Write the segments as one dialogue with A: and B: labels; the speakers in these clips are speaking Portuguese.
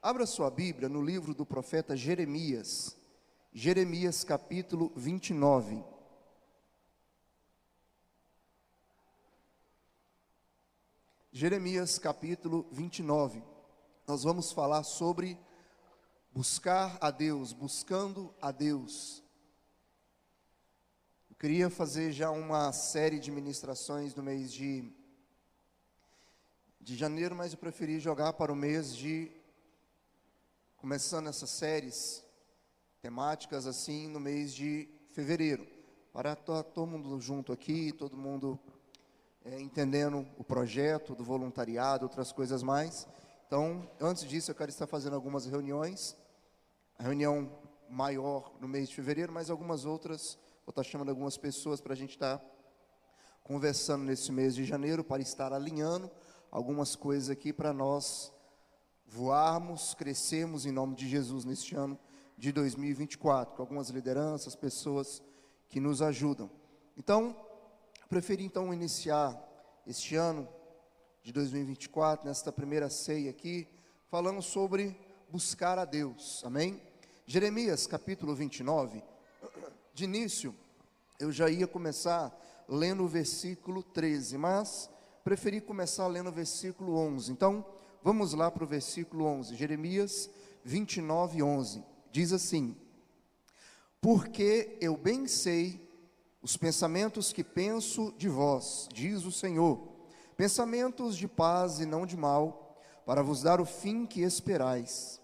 A: Abra sua Bíblia no livro do profeta Jeremias, Jeremias capítulo 29. Jeremias capítulo 29. Nós vamos falar sobre buscar a Deus, buscando a Deus. Eu queria fazer já uma série de ministrações no mês de janeiro, mas eu preferi jogar para o mês de, começando essas séries temáticas assim, no mês de fevereiro, para estar todo mundo junto aqui, todo mundo entendendo o projeto do voluntariado, outras coisas mais. Então, antes disso, eu quero estar fazendo algumas reuniões, a reunião maior no mês de fevereiro, mas algumas outras, vou estar chamando algumas pessoas para a gente estar conversando nesse mês de janeiro, para estar alinhando algumas coisas aqui para nós voarmos, crescermos em nome de Jesus neste ano de 2024, com algumas lideranças, pessoas que nos ajudam. Então, preferi então iniciar este ano de 2024, nesta primeira ceia aqui, falando sobre buscar a Deus, amém? Jeremias capítulo 29, de início, eu já ia começar lendo o versículo 13, mas preferi começar lendo o versículo 11, então, vamos lá para o versículo 11, Jeremias 29, 11, diz assim: porque eu bem sei os pensamentos que penso de vós, diz o Senhor, pensamentos de paz e não de mal, para vos dar o fim que esperais.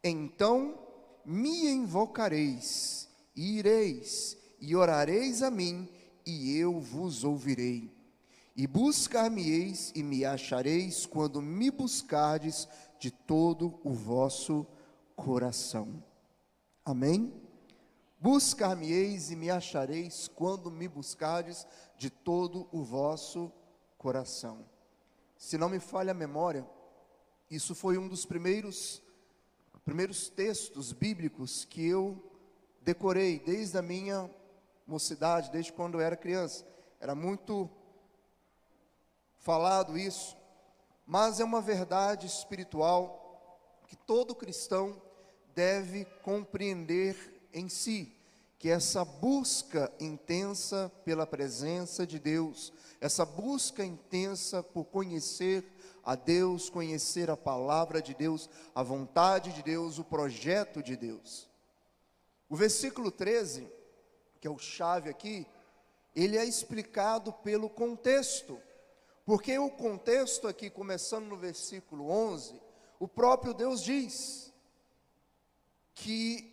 A: Então me invocareis, e ireis, e orareis a mim, e eu vos ouvirei. E buscar-me-eis e me achareis, quando me buscardes de todo o vosso coração. Amém? Buscar-me-eis e me achareis, quando me buscardes de todo o vosso coração. Se não me falha a memória, isso foi um dos primeiros textos bíblicos que eu decorei desde a minha mocidade, desde quando eu era criança. Era muito falado isso, mas é uma verdade espiritual que todo cristão deve compreender em si, que essa busca intensa pela presença de Deus, essa busca intensa por conhecer a Deus, conhecer a palavra de Deus, a vontade de Deus, o projeto de Deus. O versículo 13, que é o chave aqui, ele é explicado pelo contexto, porque o contexto aqui, começando no versículo 11, o próprio Deus diz que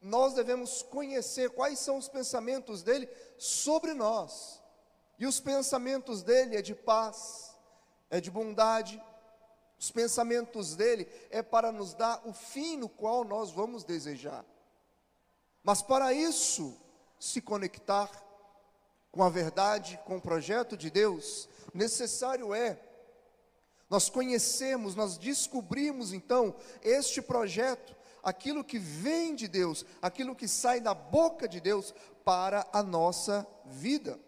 A: nós devemos conhecer quais são os pensamentos dele sobre nós, e os pensamentos dele é de paz, é de bondade, os pensamentos dele é para nos dar o fim no qual nós vamos desejar. Mas para isso, se conectar com a verdade, com o projeto de Deus, necessário é nós conhecermos, nós descobrimos então este projeto, aquilo que vem de Deus, aquilo que sai da boca de Deus para a nossa vida.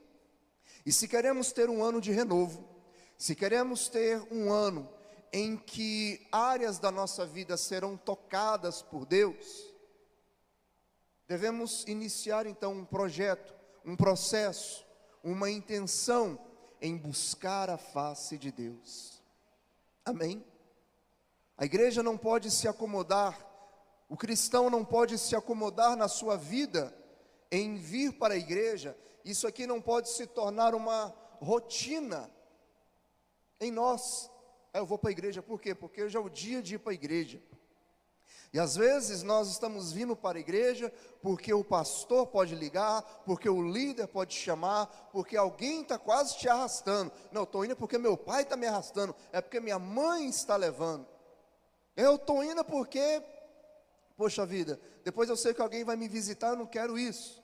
A: E se queremos ter um ano de renovo, se queremos ter um ano em que áreas da nossa vida serão tocadas por Deus, devemos iniciar então um projeto, um processo, uma intenção em buscar a face de Deus. Amém? A igreja não pode se acomodar, o cristão não pode se acomodar na sua vida em vir para a igreja. Isso aqui não pode se tornar uma rotina em nós. Eu vou para a igreja, por quê? Porque hoje é o dia de ir para a igreja. E às vezes nós estamos vindo para a igreja porque o pastor pode ligar, porque o líder pode chamar, porque alguém está quase te arrastando. Não, eu estou indo porque meu pai está me arrastando, é porque minha mãe está levando. Eu estou indo porque, poxa vida, depois eu sei que alguém vai me visitar, eu não quero isso.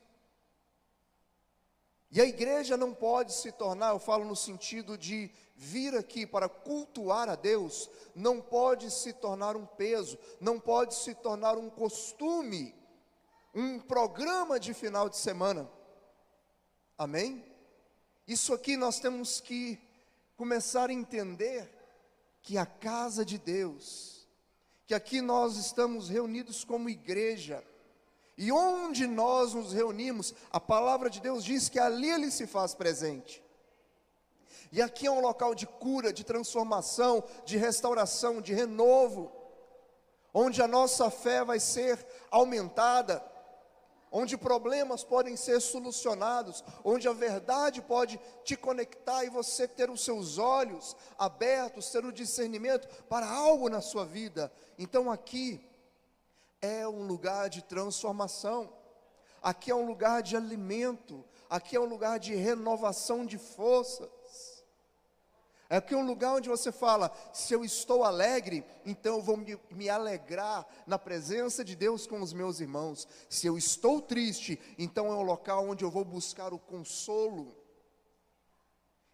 A: E a igreja não pode se tornar, eu falo no sentido de vir aqui para cultuar a Deus, não pode se tornar um peso, não pode se tornar um costume, um programa de final de semana. Amém? Isso aqui nós temos que começar a entender que a casa de Deus, que aqui nós estamos reunidos como igreja, e onde nós nos reunimos, a palavra de Deus diz que ali Ele se faz presente. E aqui é um local de cura, de transformação, de restauração, de renovo, onde a nossa fé vai ser aumentada, onde problemas podem ser solucionados, onde a verdade pode te conectar e você ter os seus olhos abertos, ter o discernimento para algo na sua vida. Então aqui é um lugar de transformação, aqui é um lugar de alimento, aqui é um lugar de renovação de forças. Aqui é um lugar onde você fala, se eu estou alegre, então eu vou me alegrar na presença de Deus com os meus irmãos. Se eu estou triste, então é um local onde eu vou buscar o consolo.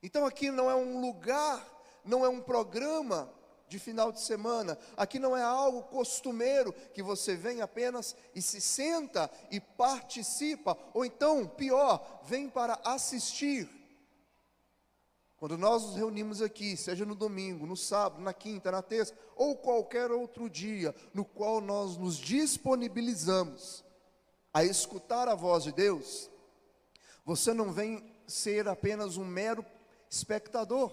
A: Então aqui não é um lugar, não é um programa de final de semana, aqui não é algo costumeiro, que você vem apenas e se senta e participa, ou então, pior, vem para assistir. Quando nós nos reunimos aqui, seja no domingo, no sábado, na quinta, na terça, ou qualquer outro dia, no qual nós nos disponibilizamos a escutar a voz de Deus, você não vem ser apenas um mero espectador.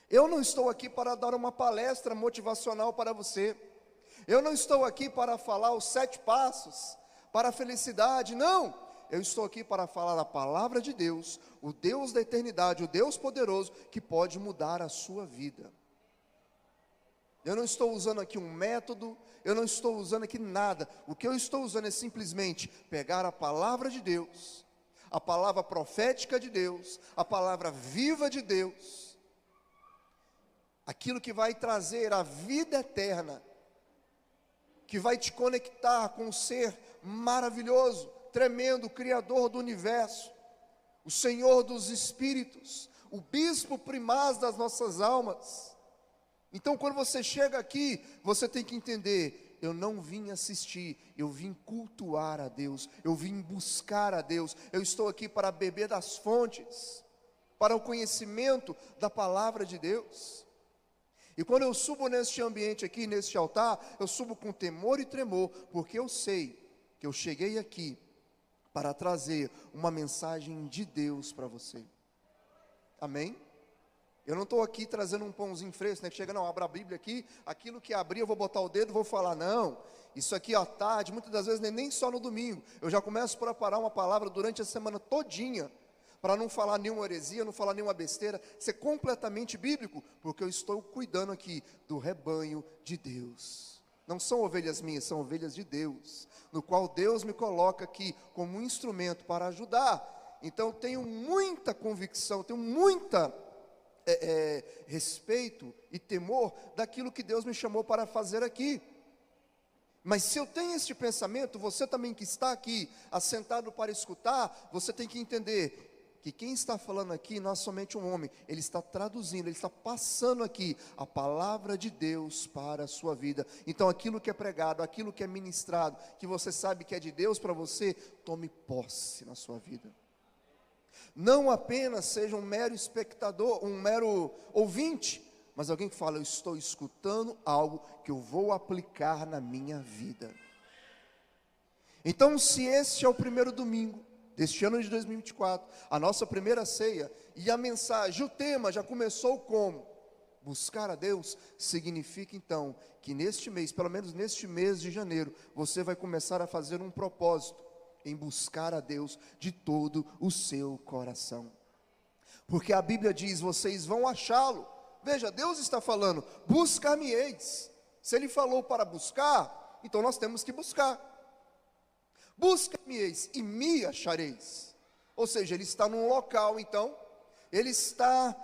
A: Eu não estou aqui para dar uma palestra motivacional para você, eu não estou aqui para falar os 7 passos para a felicidade, não. Eu estou aqui para falar a palavra de Deus, o Deus da eternidade, o Deus poderoso, que pode mudar a sua vida. Eu não estou usando aqui um método, eu não estou usando aqui nada. O que eu estou usando é simplesmente pegar a palavra de Deus, a palavra profética de Deus, a palavra viva de Deus, aquilo que vai trazer a vida eterna, que vai te conectar com um ser maravilhoso, tremendo, Criador do universo, o Senhor dos espíritos, o bispo primaz das nossas almas. Então quando você chega aqui, você tem que entender, eu não vim assistir, eu vim cultuar a Deus, eu vim buscar a Deus, eu estou aqui para beber das fontes, para o conhecimento da palavra de Deus. E quando eu subo neste ambiente aqui, neste altar, eu subo com temor e tremor, porque eu sei que eu cheguei aqui para trazer uma mensagem de Deus para você. Amém? Eu não estou aqui trazendo um pãozinho fresco, né? Que chega, não, abra a Bíblia aqui, aquilo que abrir eu vou botar o dedo e vou falar, não. Isso aqui à tarde, muitas das vezes nem só no domingo. Eu já começo a preparar uma palavra durante a semana todinha, para não falar nenhuma heresia, não falar nenhuma besteira, ser completamente bíblico, porque eu estou cuidando aqui do rebanho de Deus. Não são ovelhas minhas, são ovelhas de Deus, no qual Deus me coloca aqui como um instrumento para ajudar. Então eu tenho muita convicção, tenho muita respeito e temor daquilo que Deus me chamou para fazer aqui. Mas se eu tenho este pensamento, você também que está aqui, assentado para escutar, você tem que entender que quem está falando aqui não é somente um homem, ele está traduzindo, ele está passando aqui a palavra de Deus para a sua vida. Então aquilo que é pregado, aquilo que é ministrado, que você sabe que é de Deus para você, tome posse na sua vida. Não apenas seja um mero espectador, um mero ouvinte, mas alguém que fala, eu estou escutando algo que eu vou aplicar na minha vida. Então se este é o primeiro domingo deste ano de 2024, a nossa primeira ceia, e a mensagem, o tema já começou como? Buscar a Deus, significa então, que neste mês, pelo menos neste mês de janeiro, você vai começar a fazer um propósito, em buscar a Deus de todo o seu coração, porque a Bíblia diz, vocês vão achá-lo. Veja, Deus está falando, buscar-me-eis. Se Ele falou para buscar, então nós temos que buscar. Busca-me-eis e me achareis. Ou seja, Ele está num local, então, Ele está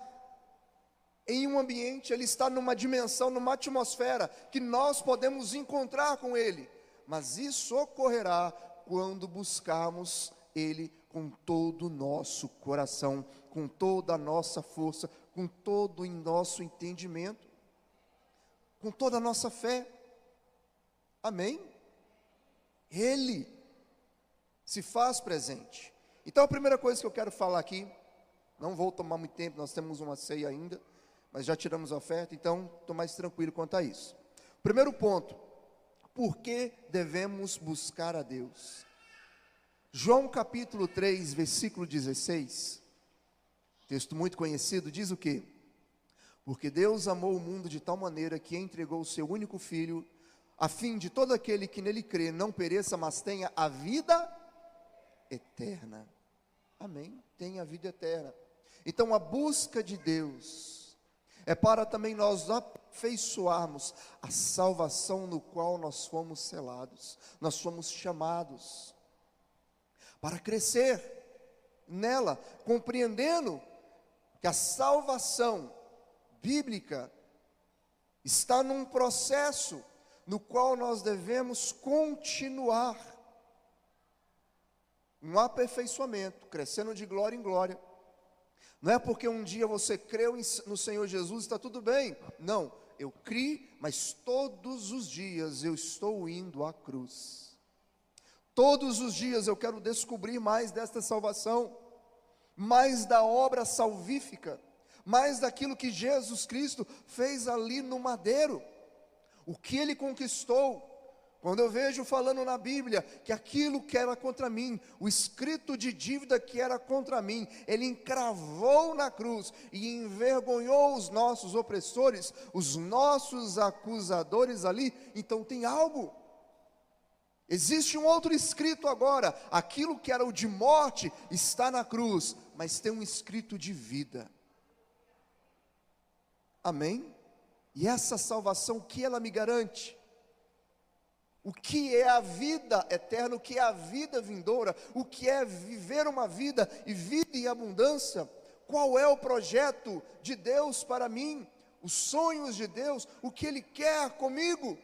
A: em um ambiente, Ele está numa dimensão, numa atmosfera, que nós podemos encontrar com Ele, mas isso ocorrerá quando buscarmos Ele com todo o nosso coração, com toda a nossa força, com todo o nosso entendimento, com toda a nossa fé. Amém? Ele se faz presente. Então a primeira coisa que eu quero falar aqui, não vou tomar muito tempo, nós temos uma ceia ainda, mas já tiramos a oferta, então estou mais tranquilo quanto a isso. Primeiro ponto, por que devemos buscar a Deus? João capítulo 3, versículo 16, texto muito conhecido, diz o quê? Porque Deus amou o mundo de tal maneira que entregou o seu único Filho, a fim de todo aquele que nele crê não pereça, mas tenha a vida eterna. Amém? Tenha a vida eterna. Então a busca de Deus é para também nós afeiçoarmos a salvação no qual nós fomos selados, nós fomos chamados para crescer nela, compreendendo que a salvação bíblica está num processo no qual nós devemos continuar, um aperfeiçoamento, crescendo de glória em glória. Não é porque um dia você creu no Senhor Jesus, está tudo bem. Não, eu criei, mas todos os dias eu estou indo à cruz. Todos os dias eu quero descobrir mais desta salvação, mais da obra salvífica, mais daquilo que Jesus Cristo fez ali no madeiro, o que Ele conquistou. Quando eu vejo falando na Bíblia que aquilo que era contra mim, o escrito de dívida que era contra mim, Ele encravou na cruz e envergonhou os nossos opressores, os nossos acusadores ali, então tem algo. Existe um outro escrito agora, aquilo que era o de morte está na cruz, mas tem um escrito de vida. Amém? E essa salvação, o que ela me garante? O que é a vida eterna, o que é a vida vindoura, o que é viver uma vida e vida em abundância? Qual é o projeto de Deus para mim? Os sonhos de Deus, o que Ele quer comigo?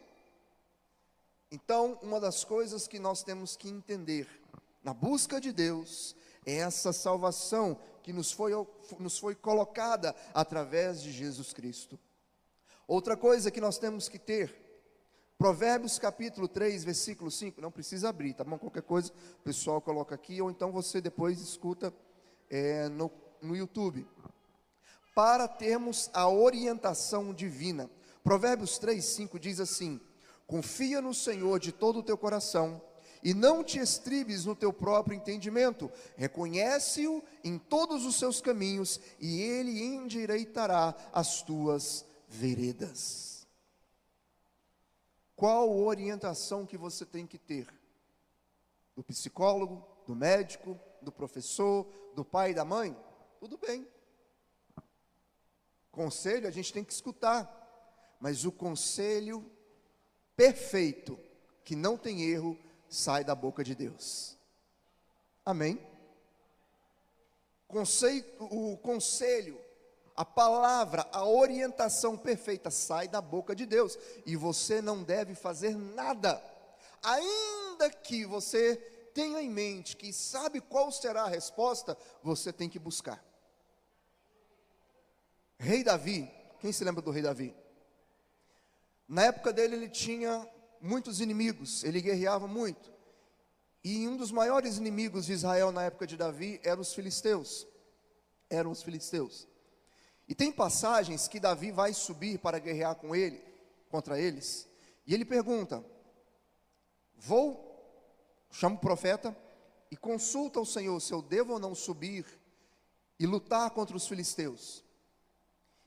A: Então, uma das coisas que nós temos que entender na busca de Deus é essa salvação que nos foi colocada através de Jesus Cristo. Outra coisa que nós temos que ter, Provérbios capítulo 3, versículo 5, não precisa abrir, tá bom? Qualquer coisa o pessoal coloca aqui, ou então você depois escuta no YouTube. Para termos a orientação divina, Provérbios 3, 5 diz assim: confia no Senhor de todo o teu coração, e não te estribes no teu próprio entendimento, reconhece-o em todos os seus caminhos, e Ele endireitará as tuas veredas. Qual orientação que você tem que ter? Do psicólogo, do médico, do professor, do pai e da mãe? Tudo bem. Conselho a gente tem que escutar, mas o conselho perfeito, que não tem erro, sai da boca de Deus. Amém? O conselho, a palavra, a orientação perfeita sai da boca de Deus, e você não deve fazer nada, ainda que você tenha em mente que sabe qual será a resposta, você tem que buscar. Rei Davi, quem se lembra do rei Davi? Na época dele ele tinha muitos inimigos, ele guerreava muito, e um dos maiores inimigos de Israel na época de Davi eram os filisteus. E tem passagens que Davi vai subir para guerrear contra eles, e ele pergunta: chama o profeta e consulta o Senhor se eu devo ou não subir e lutar contra os filisteus.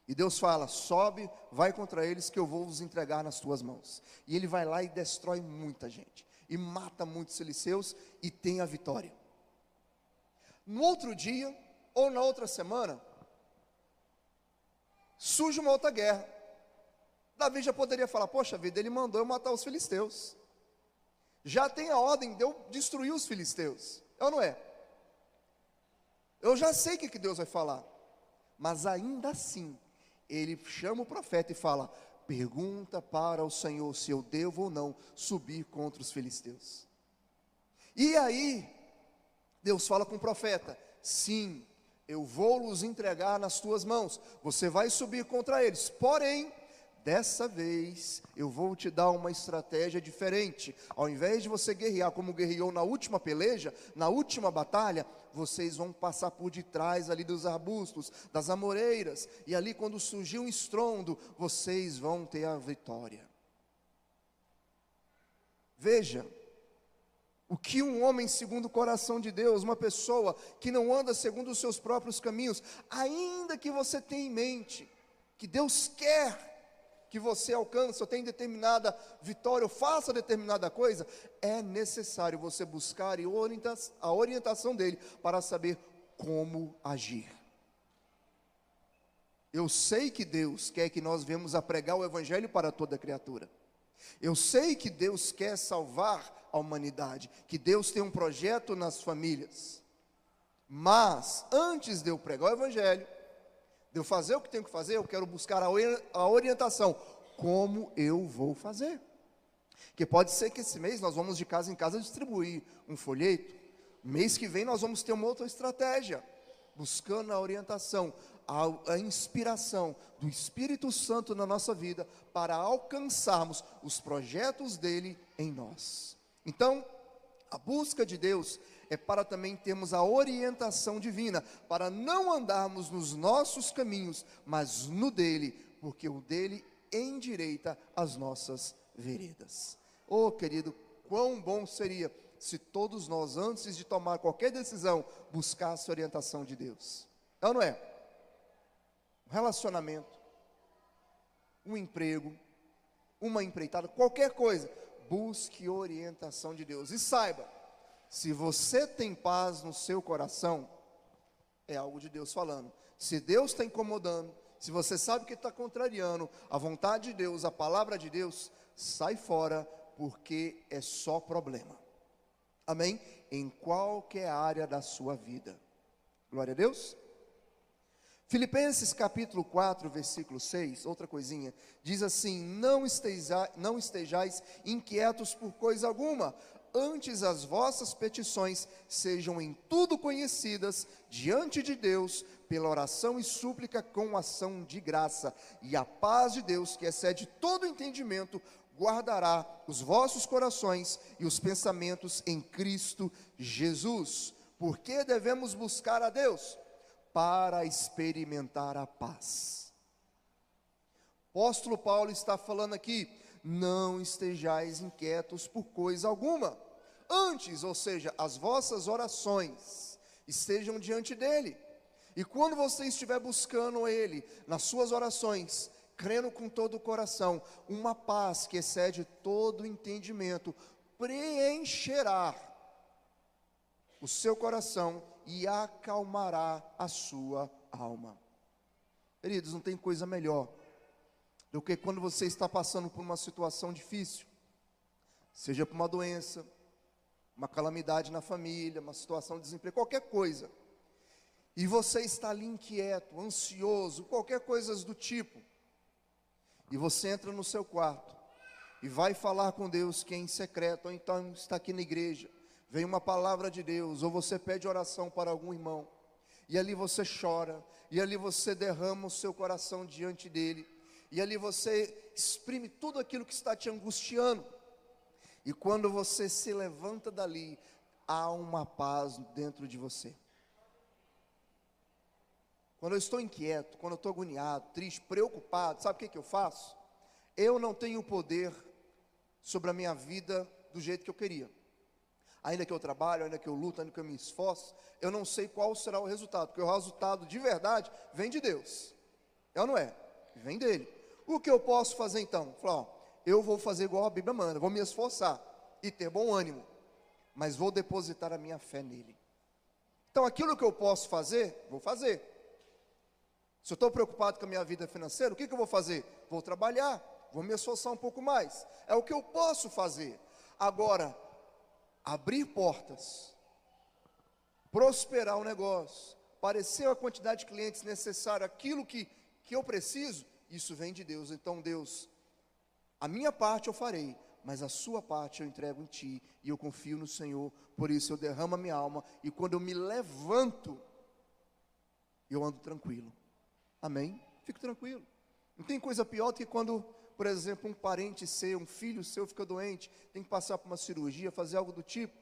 A: E Deus fala: sobe, vai contra eles que eu vou os entregar nas tuas mãos. E ele vai lá e destrói muita gente, e mata muitos filisteus, e tem a vitória. No outro dia, ou na outra semana, surge uma outra guerra. Davi já poderia falar: poxa vida, ele mandou eu matar os filisteus, já tem a ordem de eu destruir os filisteus, ou não é? Eu já sei o que Deus vai falar, mas ainda assim, ele chama o profeta e fala: pergunta para o Senhor se eu devo ou não subir contra os filisteus. E aí, Deus fala com o profeta: sim, eu vou os entregar nas tuas mãos, você vai subir contra eles, porém, dessa vez, eu vou te dar uma estratégia diferente. Ao invés de você guerrear como guerreou na última peleja, na última batalha, vocês vão passar por detrás ali dos arbustos, das amoreiras, e ali quando surgir um estrondo, vocês vão ter a vitória. Veja, o que um homem segundo o coração de Deus, uma pessoa que não anda segundo os seus próprios caminhos, ainda que você tenha em mente que Deus quer que você alcance, ou tenha determinada vitória, ou faça determinada coisa, é necessário você buscar a orientação dele para saber como agir. Eu sei que Deus quer que nós venhamos a pregar o evangelho para toda criatura. Eu sei que Deus quer salvar a humanidade, que Deus tem um projeto nas famílias. Mas, antes de eu pregar o evangelho, de eu fazer o que tenho que fazer, eu quero buscar a orientação. Como eu vou fazer? Que pode ser que esse mês nós vamos de casa em casa distribuir um folheto. Mês que vem nós vamos ter uma outra estratégia, buscando a orientação, a inspiração do Espírito Santo na nossa vida, para alcançarmos os projetos dele em nós. Então, a busca de Deus é para também termos a orientação divina, para não andarmos nos nossos caminhos, mas no dele, porque o dele endireita as nossas veredas. Oh, querido, quão bom seria se todos nós, antes de tomar qualquer decisão, buscasse a orientação de Deus. É ou não é? Um relacionamento, um emprego, uma empreitada, qualquer coisa, busque orientação de Deus. E saiba, se você tem paz no seu coração, é algo de Deus falando. Se Deus está incomodando, se você sabe que está contrariando a vontade de Deus, a palavra de Deus, sai fora, porque é só problema. Amém? Em qualquer área da sua vida. Glória a Deus. Filipenses capítulo 4, versículo 6, outra coisinha, diz assim: não estejais inquietos por coisa alguma, antes as vossas petições sejam em tudo conhecidas diante de Deus, pela oração e súplica com ação de graça, e a paz de Deus, que excede todo entendimento, guardará os vossos corações e os pensamentos em Cristo Jesus. Por que devemos buscar a Deus? Para experimentar a paz. O apóstolo Paulo está falando aqui: não estejais inquietos por coisa alguma, antes, ou seja, as vossas orações estejam diante dele, e quando você estiver buscando ele, nas suas orações, crendo com todo o coração, uma paz que excede todo entendimento, preencherá o seu coração e acalmará a sua alma. Queridos, não tem coisa melhor do que quando você está passando por uma situação difícil, seja por uma doença, uma calamidade na família, uma situação de desemprego, qualquer coisa, e você está ali inquieto, ansioso, qualquer coisa do tipo, e você entra no seu quarto e vai falar com Deus, que é em secreto, ou então está aqui na igreja, vem uma palavra de Deus, ou você pede oração para algum irmão, e ali você chora, e ali você derrama o seu coração diante dele, e ali você exprime tudo aquilo que está te angustiando, e quando você se levanta dali, há uma paz dentro de você. Quando eu estou inquieto, quando eu estou agoniado, triste, preocupado, sabe o que eu faço? Eu não tenho poder sobre a minha vida do jeito que eu queria. Ainda que eu trabalho, ainda que eu luto, ainda que eu me esforço, eu não sei qual será o resultado, porque o resultado de verdade vem de Deus. É ou não é? Vem dele. O que eu posso fazer então? Falar, ó, eu vou fazer igual a Bíblia manda, vou me esforçar e ter bom ânimo, mas vou depositar a minha fé nele. Então aquilo que eu posso fazer, vou fazer. Se eu estou preocupado com a minha vida financeira, o que eu vou fazer? Vou trabalhar, vou me esforçar um pouco mais. É o que eu posso fazer. Agora, abrir portas, prosperar o negócio, aparecer a quantidade de clientes necessária, aquilo que eu preciso, isso vem de Deus. Então Deus, a minha parte eu farei, mas a sua parte eu entrego em ti, e eu confio no Senhor, por isso eu derramo a minha alma, e quando eu me levanto, eu ando tranquilo. Amém? Fico tranquilo. Não tem coisa pior do que quando, por exemplo, um parente seu, um filho seu fica doente, tem que passar por uma cirurgia, fazer algo do tipo.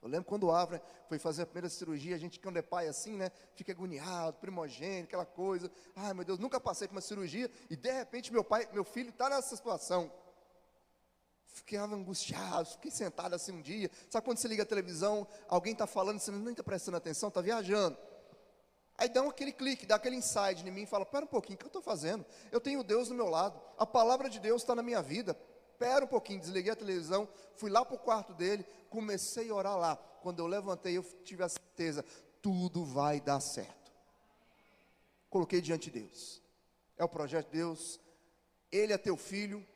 A: Eu lembro quando o Avra foi fazer a primeira cirurgia, a gente quando é pai assim, né, fica agoniado, primogênito, aquela coisa. Ai meu Deus, nunca passei por uma cirurgia, e de repente meu filho está nessa situação. ficava angustiado, fiquei sentado assim um dia. Sabe quando você liga a televisão, alguém está falando, você nem está prestando atenção, está viajando. Aí dá aquele clique, dá aquele insight em mim e fala, pera um pouquinho, o que eu estou fazendo? Eu tenho Deus do meu lado, a palavra de Deus está na minha vida. Pera um pouquinho, desliguei a televisão, fui lá para o quarto dele, comecei a orar lá. Quando eu levantei, eu tive a certeza, tudo vai dar certo. Coloquei diante de Deus. É o projeto de Deus, ele é teu filho.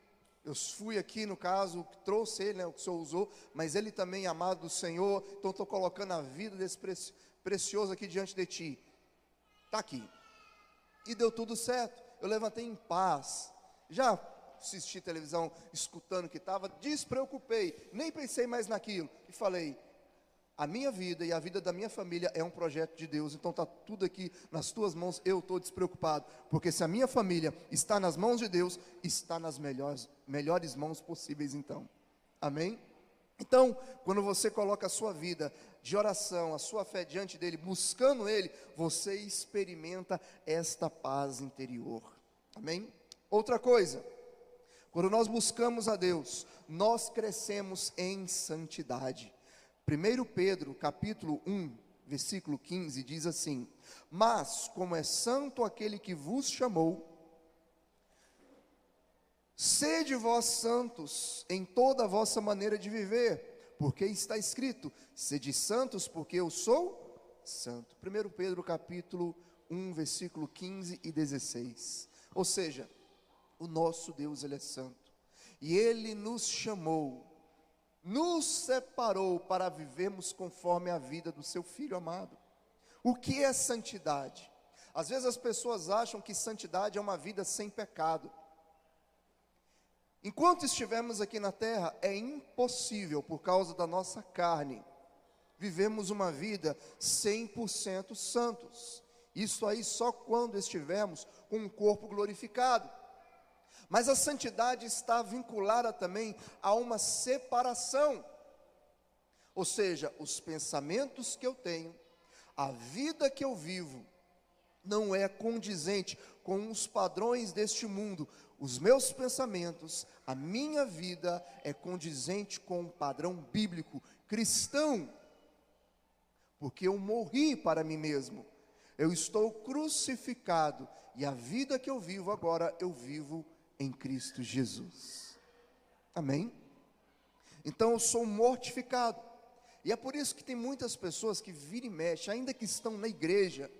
A: Eu fui aqui, no caso, trouxe ele, o que o Senhor usou, mas ele também é amado do Senhor, então estou colocando a vida desse precioso aqui diante de ti. Está aqui. E deu tudo certo. Eu levantei em paz. Já assisti televisão, escutando o que estava, despreocupei, nem pensei mais naquilo. E falei, a minha vida e a vida da minha família é um projeto de Deus, então está tudo aqui nas tuas mãos, eu estou despreocupado, porque se a minha família está nas mãos de Deus, está nas melhores mãos possíveis então, amém? Então, quando você coloca a sua vida de oração, a sua fé diante dEle, buscando Ele, você experimenta esta paz interior, amém? Outra coisa, quando nós buscamos a Deus, nós crescemos em santidade. 1 Pedro, capítulo 1, versículo 15, diz assim, mas como é santo aquele que vos chamou, sede vós santos em toda a vossa maneira de viver, porque está escrito, sede santos porque eu sou santo. 1 Pedro, capítulo 1, versículo 15 e 16, ou seja, o nosso Deus, Ele é santo, e Ele nos chamou, nos separou para vivermos conforme a vida do seu Filho amado. O que é santidade? Às vezes as pessoas acham que santidade é uma vida sem pecado. Enquanto estivermos aqui na terra, é impossível, por causa da nossa carne, vivemos uma vida 100% santos. Isso aí só quando estivermos com um corpo glorificado. Mas a santidade está vinculada também a uma separação, ou seja, os pensamentos que eu tenho, a vida que eu vivo, não é condizente com os padrões deste mundo. Os meus pensamentos, a minha vida é condizente com o padrão bíblico, cristão, porque eu morri para mim mesmo, eu estou crucificado, e a vida que eu vivo agora, eu vivo em Cristo Jesus, amém? Então eu sou mortificado, e é por isso que tem muitas pessoas que viram e mexem, ainda que estão na igreja,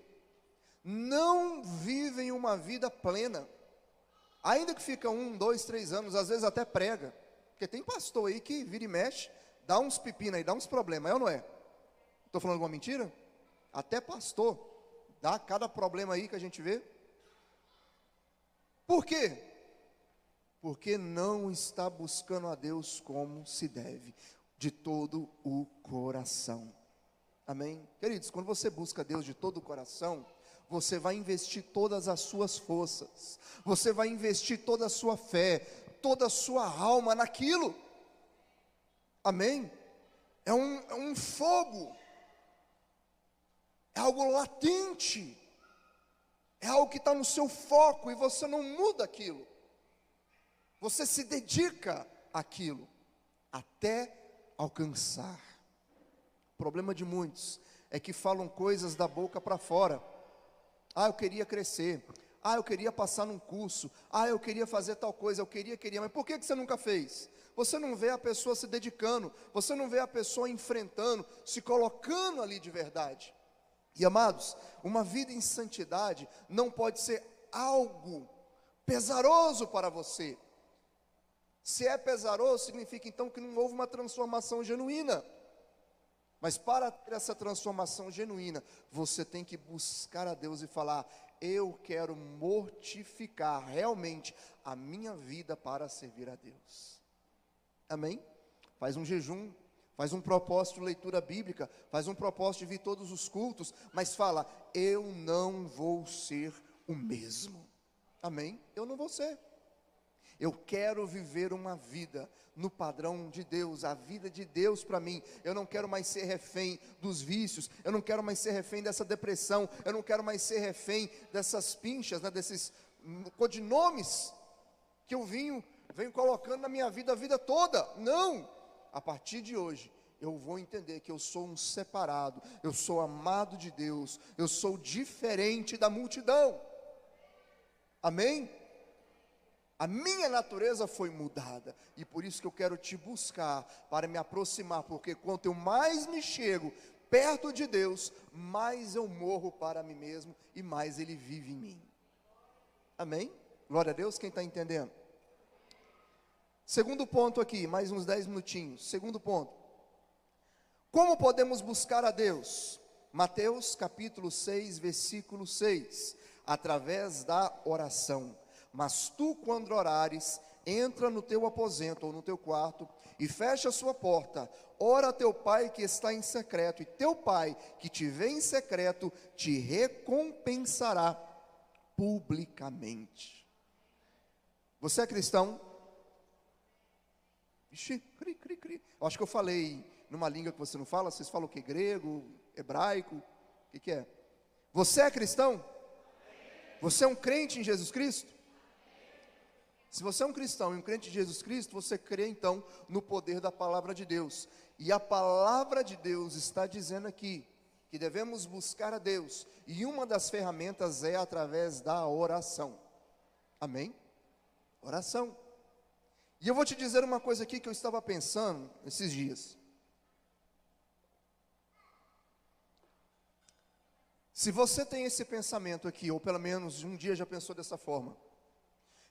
A: não vivem uma vida plena, ainda que fica 1, 2, 3 anos, às vezes até prega, porque tem pastor aí que vira e mexe, dá uns pepinos aí, dá uns problemas, é ou não é? Estou falando alguma mentira? Até pastor, dá cada problema aí que a gente vê. Por quê? Porque não está buscando a Deus como se deve, de todo o coração, amém? Queridos, quando você busca Deus de todo o coração, você vai investir todas as suas forças, você vai investir toda a sua fé, toda a sua alma naquilo, amém? É um fogo, é algo latente, é algo que está no seu foco, e você não muda aquilo, você se dedica àquilo, até alcançar. O problema de muitos é que falam coisas da boca para fora. Ah, eu queria crescer. Ah, eu queria passar num curso. Ah, eu queria fazer tal coisa. Eu queria. Mas por que você nunca fez? Você não vê a pessoa se dedicando. Você não vê a pessoa enfrentando, se colocando ali de verdade. E amados, uma vida em santidade não pode ser algo pesaroso para você. Se é pesaroso, significa então que não houve uma transformação genuína. Mas para ter essa transformação genuína, você tem que buscar a Deus e falar, eu quero mortificar realmente a minha vida para servir a Deus. Amém? Faz um jejum, faz um propósito de leitura bíblica, faz um propósito de vir todos os cultos, mas fala, eu não vou ser o mesmo. Amém? Eu não vou ser. Eu quero viver uma vida no padrão de Deus, a vida de Deus para mim. Eu não quero mais ser refém dos vícios, eu não quero mais ser refém dessa depressão, eu não quero mais ser refém dessas pinchas, desses codinomes que eu venho colocando na minha vida a vida toda. Não! A partir de hoje, eu vou entender que eu sou um separado, eu sou amado de Deus, eu sou diferente da multidão. Amém? A minha natureza foi mudada, e por isso que eu quero te buscar, para me aproximar, porque quanto eu mais me chego perto de Deus, mais eu morro para mim mesmo, e mais Ele vive em mim. Amém? Glória a Deus, quem está entendendo? Segundo ponto aqui, mais uns 10 minutinhos. Segundo ponto, como podemos buscar a Deus? Mateus capítulo 6, versículo 6, através da oração. Mas tu, quando orares, entra no teu aposento ou no teu quarto e fecha a sua porta, ora a teu pai que está em secreto, e teu pai que te vê em secreto te recompensará publicamente. Você é cristão? Ixi, cri, cri, cri. Eu acho que eu falei numa língua que você não fala. Vocês falam o que? Grego, hebraico? O que é? Você é cristão? Você é um crente em Jesus Cristo? Se você é um cristão e um crente de Jesus Cristo, você crê então no poder da palavra de Deus. E a palavra de Deus está dizendo aqui que devemos buscar a Deus, e uma das ferramentas é através da oração. Amém? Oração. E eu vou te dizer uma coisa aqui que eu estava pensando esses dias. Se você tem esse pensamento aqui, ou pelo menos um dia já pensou dessa forma: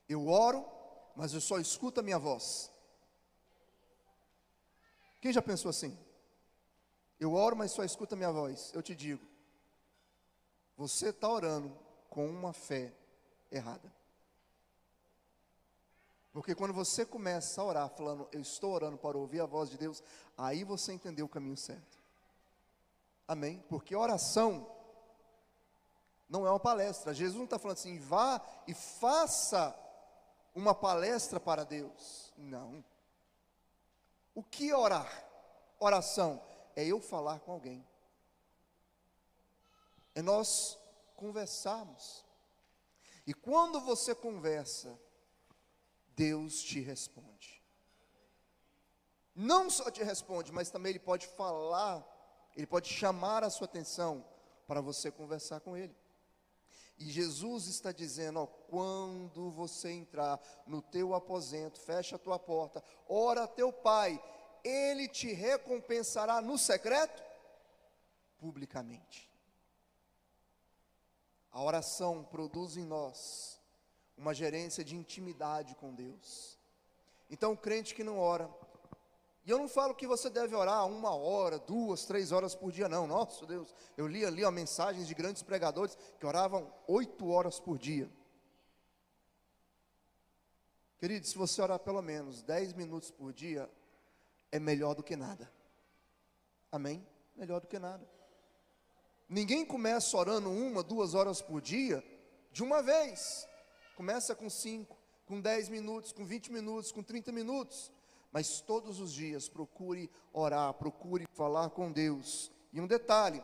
A: eu oro, mas eu só escuto a minha voz. Quem já pensou assim? Eu oro, mas só escuto a minha voz. Eu te digo, você está orando com uma fé errada. Porque quando você começa a orar falando, eu estou orando para ouvir a voz de Deus, aí você entendeu o caminho certo. Amém? Porque oração não é uma palestra. Jesus não está falando assim, vá e faça uma palestra para Deus. Não. O que é orar? Oração é eu falar com alguém. É nós conversarmos. E quando você conversa, Deus te responde. Não só te responde, mas também Ele pode falar, Ele pode chamar a sua atenção para você conversar com Ele. E Jesus está dizendo, ó, quando você entrar no teu aposento, fecha a tua porta, ora a teu pai, Ele te recompensará no secreto, publicamente. A oração produz em nós uma gerência de intimidade com Deus. Então o crente que não ora, e eu não falo que você deve orar 1 hora, 2, 3 horas por dia, não. Nossa Deus, eu li ali mensagens de grandes pregadores que oravam 8 horas por dia. Querido, se você orar pelo menos 10 minutos por dia, é melhor do que nada. Amém? Melhor do que nada. Ninguém começa orando 1, 2 horas por dia de uma vez. Começa com 5, com 10 minutos, com 20 minutos, com 30 minutos. Mas todos os dias procure orar, procure falar com Deus. E um detalhe,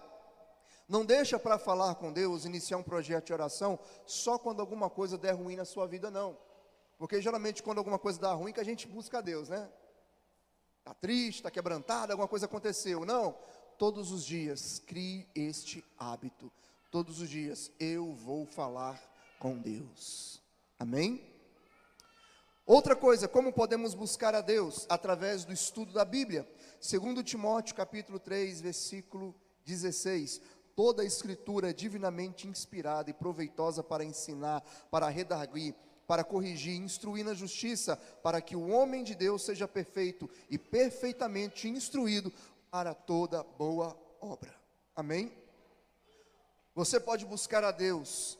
A: não deixa para falar com Deus, iniciar um projeto de oração, só quando alguma coisa der ruim na sua vida, não. Porque geralmente quando alguma coisa dá ruim, que a gente busca a Deus, né? Está triste, está quebrantado, alguma coisa aconteceu. Não, todos os dias, crie este hábito. Todos os dias, eu vou falar com Deus. Amém? Outra coisa, como podemos buscar a Deus? Através do estudo da Bíblia. 2 Timóteo capítulo 3, versículo 16. Toda a escritura é divinamente inspirada e proveitosa para ensinar, para redarguir, para corrigir, instruir na justiça, para que o homem de Deus seja perfeito e perfeitamente instruído para toda boa obra. Amém? Você pode buscar a Deus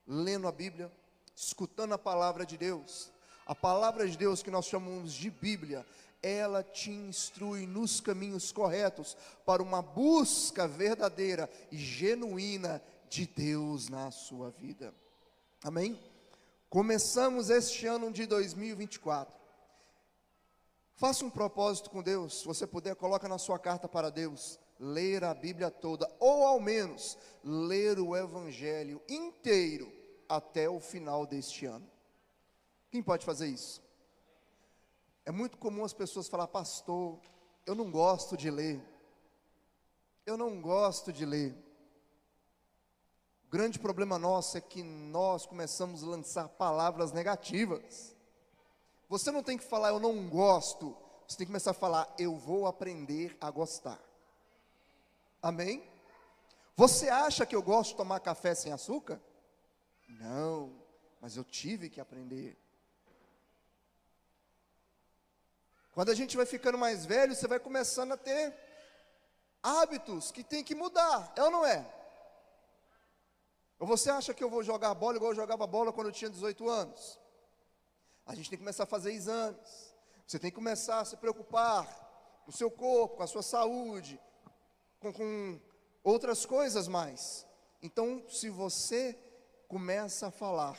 A: lendo a Bíblia, escutando a palavra de Deus. A palavra de Deus, que nós chamamos de Bíblia, ela te instrui nos caminhos corretos para uma busca verdadeira e genuína de Deus na sua vida. Amém? Começamos este ano de 2024. Faça um propósito com Deus. Se você puder, coloca na sua carta para Deus: ler a Bíblia toda, ou ao menos ler o Evangelho inteiro até o final deste ano. Quem pode fazer isso? É muito comum as pessoas falar: pastor, eu não gosto de ler. Eu não gosto de ler. O grande problema nosso é que nós começamos a lançar palavras negativas. Você não tem que falar eu não gosto, você tem que começar a falar eu vou aprender a gostar. Amém? Você acha que eu gosto de tomar café sem açúcar? Não, mas eu tive que aprender. Quando a gente vai ficando mais velho, você vai começando a ter hábitos que tem que mudar, é ou não é? Ou você acha que eu vou jogar bola igual eu jogava bola quando eu tinha 18 anos? A gente tem que começar a fazer exames. Você tem que começar a se preocupar com o seu corpo, com a sua saúde, com outras coisas mais. Então, se você começa a falar,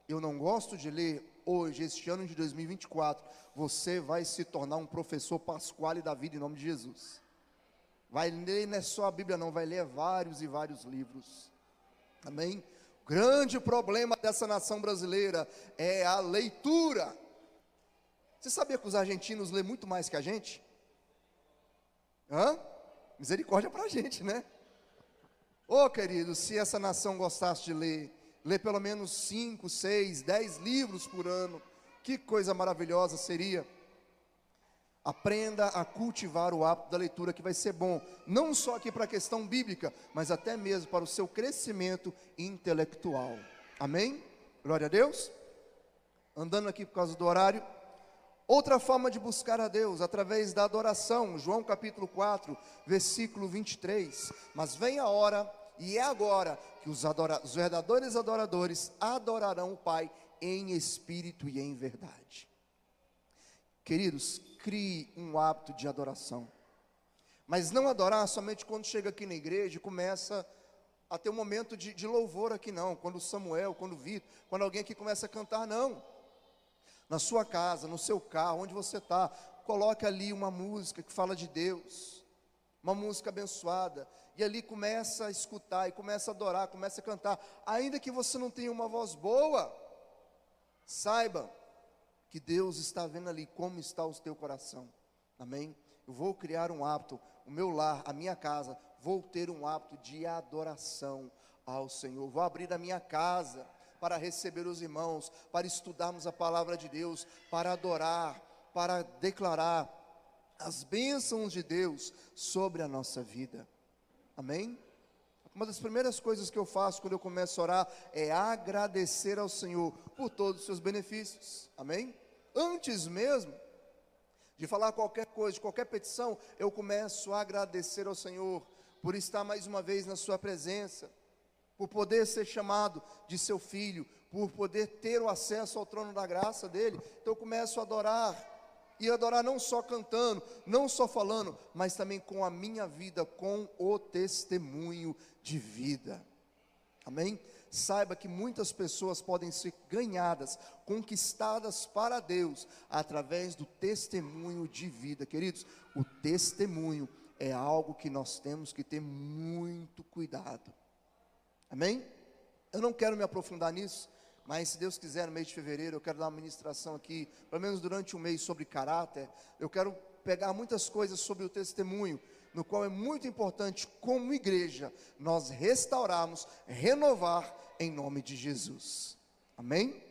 A: eu não gosto de ler, hoje, este ano de 2024, você vai se tornar um professor Pasquale da vida em nome de Jesus. Vai ler, não é só a Bíblia não, vai ler vários e vários livros. Amém? O grande problema dessa nação brasileira é a leitura. Você sabia que os argentinos lêem muito mais que a gente? Misericórdia para a gente, né? Ô querido, se essa nação gostasse de ler pelo menos 5, 6, 10 livros por ano, que coisa maravilhosa seria. Aprenda a cultivar o hábito da leitura, que vai ser bom, não só aqui para a questão bíblica, mas até mesmo para o seu crescimento intelectual. Amém? Glória a Deus. Andando aqui por causa do horário. Outra forma de buscar a Deus, através da adoração, João capítulo 4, versículo 23. Mas vem a hora, e é agora, que os verdadeiros adoradores adorarão o Pai em espírito e em verdade. Queridos, crie um hábito de adoração. Mas não adorar somente quando chega aqui na igreja e começa a ter um momento de louvor aqui, não. Quando o Samuel, quando o Vitor, quando alguém aqui começa a cantar, não. Na sua casa, no seu carro, onde você está, coloque ali uma música que fala de Deus, uma música abençoada, e ali começa a escutar, e começa a adorar, começa a cantar, ainda que você não tenha uma voz boa, saiba que Deus está vendo ali como está o teu coração, amém? Eu vou criar um hábito, o meu lar, a minha casa, vou ter um hábito de adoração ao Senhor, vou abrir a minha casa para receber os irmãos, para estudarmos a palavra de Deus, para adorar, para declarar as bênçãos de Deus sobre a nossa vida, amém? Uma das primeiras coisas que eu faço quando eu começo a orar é agradecer ao Senhor por todos os seus benefícios, amém? Antes mesmo de falar qualquer coisa, de qualquer petição, eu começo a agradecer ao Senhor por estar mais uma vez na sua presença, por poder ser chamado de seu filho, por poder ter o acesso ao trono da graça dele. Então eu começo a adorar, e adorar não só cantando, não só falando, mas também com a minha vida, com o testemunho de vida, amém? Saiba que muitas pessoas podem ser ganhadas, conquistadas para Deus, através do testemunho de vida, queridos. O testemunho é algo que nós temos que ter muito cuidado, amém? Eu não quero me aprofundar nisso, mas se Deus quiser, no mês de fevereiro, eu quero dar uma ministração aqui, pelo menos durante um mês, sobre caráter. Eu quero pegar muitas coisas sobre o testemunho, no qual é muito importante, como igreja, nós restaurarmos, renovar, em nome de Jesus, amém?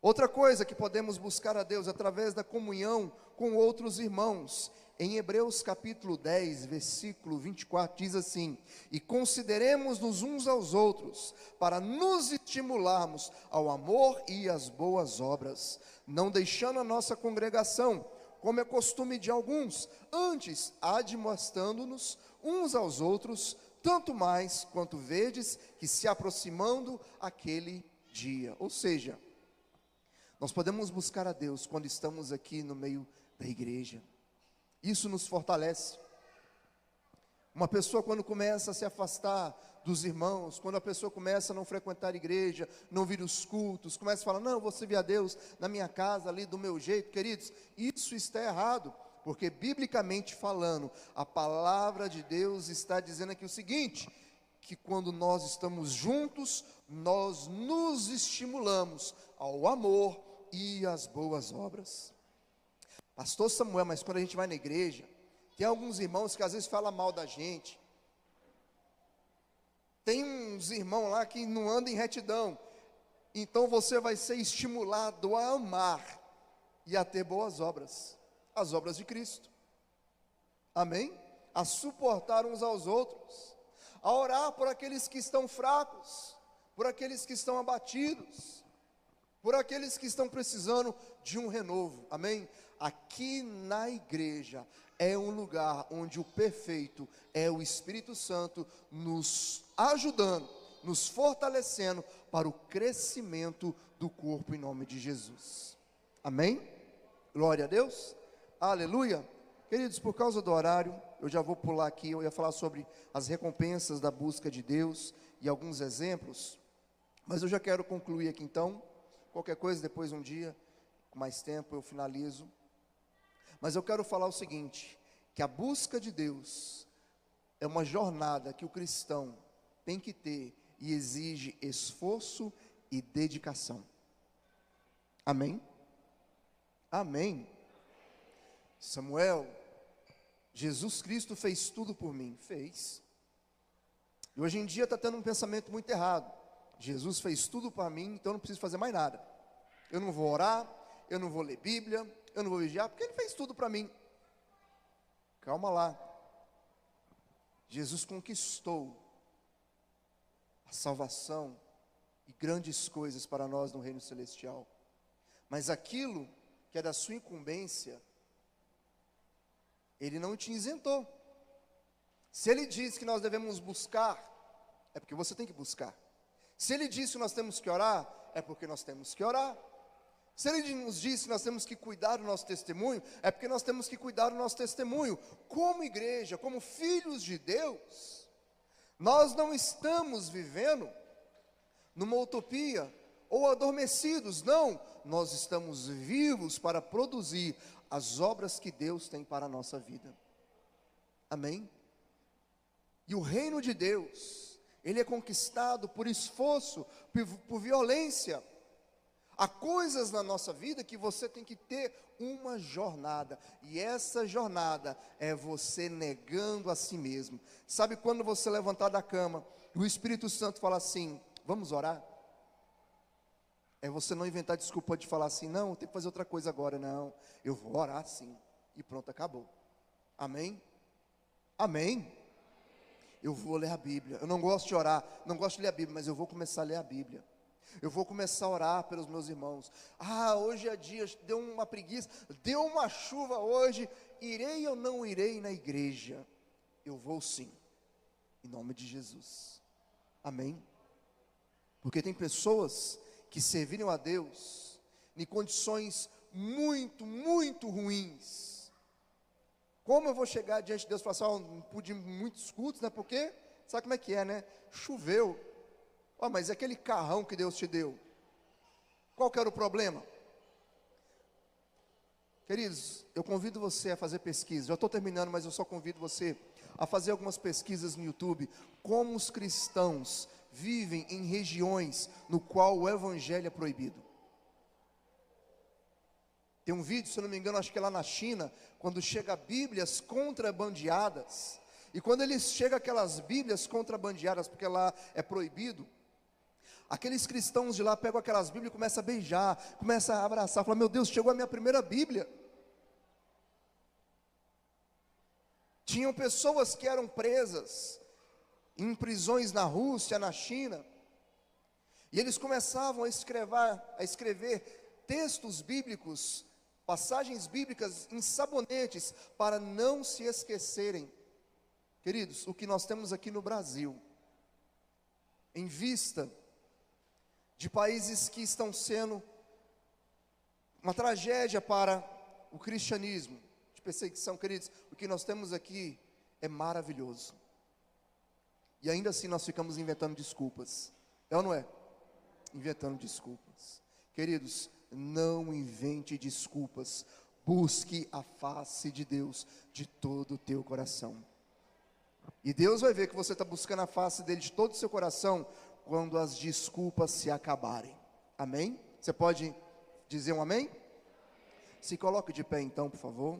A: Outra coisa que podemos buscar a Deus, através da comunhão com outros irmãos. Em Hebreus capítulo 10, versículo 24, diz assim: e consideremos-nos uns aos outros, para nos estimularmos ao amor e às boas obras, não deixando a nossa congregação, como é costume de alguns, antes admoestando-nos uns aos outros, tanto mais quanto vedes que se aproximando aquele dia. Ou seja, nós podemos buscar a Deus quando estamos aqui no meio da igreja. Isso nos fortalece. Uma pessoa, quando começa a se afastar dos irmãos, quando a pessoa começa a não frequentar a igreja, não vir os cultos, começa a falar, não, eu vou servir a Deus na minha casa, ali do meu jeito, queridos, isso está errado, porque biblicamente falando, a palavra de Deus está dizendo aqui o seguinte, que quando nós estamos juntos, nós nos estimulamos ao amor e às boas obras. Pastor Samuel, mas quando a gente vai na igreja, tem alguns irmãos que às vezes falam mal da gente. Tem uns irmãos lá que não andam em retidão. Então você vai ser estimulado a amar e a ter boas obras, as obras de Cristo. Amém? A suportar uns aos outros, a orar por aqueles que estão fracos, por aqueles que estão abatidos, por aqueles que estão precisando de um renovo. Amém? Aqui na igreja é um lugar onde o perfeito é o Espírito Santo nos ajudando, nos fortalecendo para o crescimento do corpo em nome de Jesus. Amém? Glória a Deus. Aleluia. Queridos, por causa do horário, eu já vou pular aqui. Eu ia falar sobre as recompensas da busca de Deus e alguns exemplos, mas eu já quero concluir aqui então. Qualquer coisa, depois um dia, com mais tempo, eu finalizo. Mas eu quero falar o seguinte, que a busca de Deus é uma jornada que o cristão tem que ter e exige esforço e dedicação. Amém? Amém. Samuel, Jesus Cristo fez tudo por mim. Fez. E hoje em dia está tendo um pensamento muito errado. Jesus fez tudo para mim, então eu não preciso fazer mais nada. Eu não vou orar, eu não vou ler Bíblia, eu não vou vigiar, porque Ele fez tudo para mim. Calma lá. Jesus conquistou a salvação e grandes coisas para nós no reino celestial. Mas aquilo que é da sua incumbência, Ele não te isentou. Se Ele diz que nós devemos buscar, é porque você tem que buscar. Se Ele diz que nós temos que orar, é porque nós temos que orar. Se Ele nos diz que nós temos que cuidar do nosso testemunho, é porque nós temos que cuidar do nosso testemunho. Como igreja, como filhos de Deus, nós não estamos vivendo numa utopia ou adormecidos, não. Nós estamos vivos para produzir as obras que Deus tem para a nossa vida. Amém? E o reino de Deus, ele é conquistado por esforço, por violência. Há coisas na nossa vida que você tem que ter uma jornada, e essa jornada é você negando a si mesmo. Sabe quando você levantar da cama, e o Espírito Santo fala assim, vamos orar? É você não inventar desculpa de falar assim, não, eu tenho que fazer outra coisa agora. Não, eu vou orar sim, e pronto, acabou. Amém? Amém? Eu vou ler a Bíblia. Eu não gosto de orar, não gosto de ler a Bíblia, mas eu vou começar a ler a Bíblia. Eu vou começar a orar pelos meus irmãos. Hoje é dia, deu uma preguiça, deu uma chuva hoje, irei ou não irei na igreja? Eu vou sim, em nome de Jesus. Amém? Porque tem pessoas que serviram a Deus em condições muito, muito ruins. Como eu vou chegar diante de Deus e falar assim, não pude ir muitos cultos, né? Porque, sabe como é que é, né? Choveu. Mas aquele carrão que Deus te deu, qual que era o problema? Queridos, eu convido você a fazer pesquisa. Já estou terminando, mas eu só convido você a fazer algumas pesquisas no YouTube. Como os cristãos vivem em regiões no qual o evangelho é proibido. Tem um vídeo, se eu não me engano, acho que é lá na China, quando chega Bíblias contrabandeadas. E quando eles chegam aquelas Bíblias contrabandeadas, porque lá é proibido, aqueles cristãos de lá pegam aquelas Bíblias e começam a beijar, começam a abraçar, falam, meu Deus, chegou a minha primeira Bíblia. Tinham pessoas que eram presas em prisões na Rússia, na China, e eles começavam a escrever textos bíblicos, passagens bíblicas em sabonetes, para não se esquecerem. Queridos, o que nós temos aqui no Brasil, em vista de países que estão sendo uma tragédia para o cristianismo, de perseguição, queridos, o que nós temos aqui é maravilhoso. E ainda assim nós ficamos inventando desculpas. É ou não é? Inventando desculpas. Queridos, não invente desculpas. Busque a face de Deus de todo o teu coração. E Deus vai ver que você está buscando a face dele de todo o seu coração quando as desculpas se acabarem. Amém? Você pode dizer um amém? Se coloque de pé então, por favor.